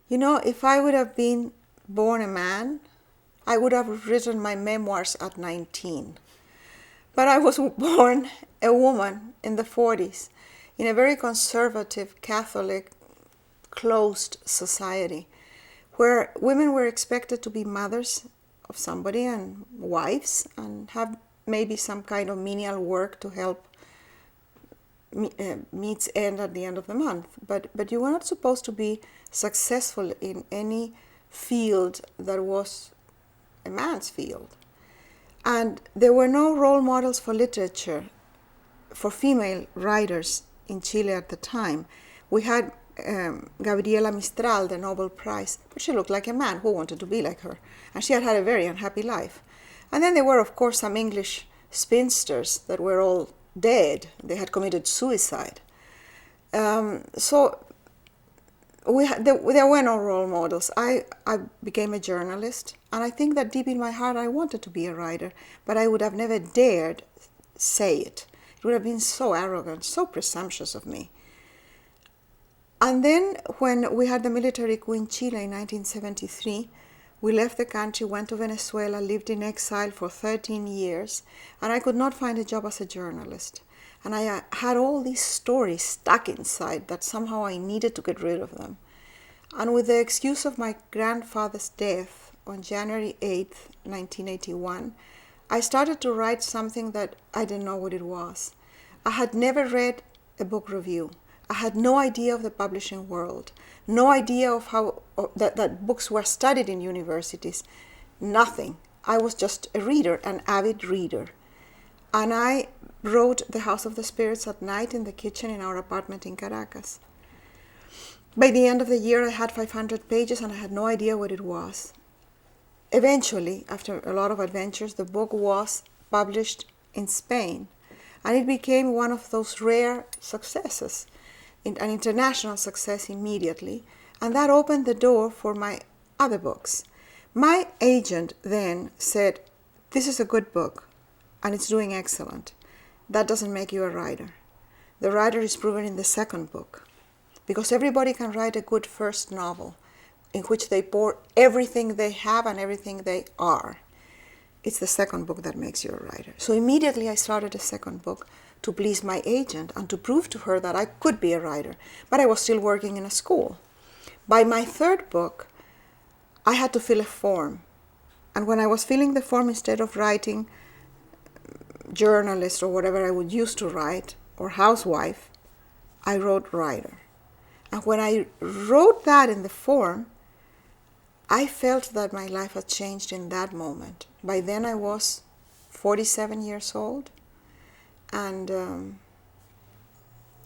You know, if I would have been born a man, I would have written my memoirs at 19. But I was born a woman in the 40s in a very conservative, Catholic, closed society where women were expected to be mothers of somebody and wives and have maybe some kind of menial work to help meets end at the end of the month. But you were not supposed to be successful in any field that was a man's field. And there were no role models for literature for female writers in Chile at the time. We had Gabriela Mistral, the Nobel Prize, but she looked like a man who wanted to be like her. And she had had a very unhappy life. And then there were, of course, some English spinsters that were all dead. They had committed suicide. So there were no role models. I became a journalist, and I think that deep in my heart I wanted to be a writer, but I would have never dared say it. It would have been so arrogant, so presumptuous of me. And then when we had the military coup in Chile in 1973, we left the country, went to Venezuela, lived in exile for 13 years, and I could not find a job as a journalist. And I had all these stories stuck inside that somehow I needed to get rid of them. And with the excuse of my grandfather's death on January 8th, 1981, I started to write something that I didn't know what it was. I had never read a book review. I had no idea of the publishing world, no idea of how that books were studied in universities, nothing. I was just a reader, an avid reader. And I wrote The House of the Spirits at night in the kitchen in our apartment in Caracas. By the end of the year, I had 500 pages and I had no idea what it was. Eventually, after a lot of adventures, the book was published in Spain, and it became one of those rare successes, an international success immediately, and that opened the door for my other books. My agent then said, "This is a good book, and it's doing excellent. That doesn't make you a writer. The writer is proven in the second book, because everybody can write a good first novel in which they pour everything they have and everything they are. It's the second book that makes you a writer." So immediately I started a second book to please my agent and to prove to her that I could be a writer, but I was still working in a school. By my third book, I had to fill a form. And when I was filling the form, instead of writing journalist or whatever I would used to write, or housewife, I wrote writer. And when I wrote that in the form, I felt that my life had changed in that moment. By then I was 47 years old and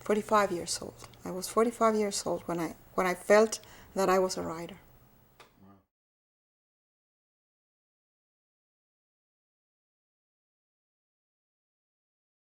45 years old. I was 45 years old when I felt that I was a writer.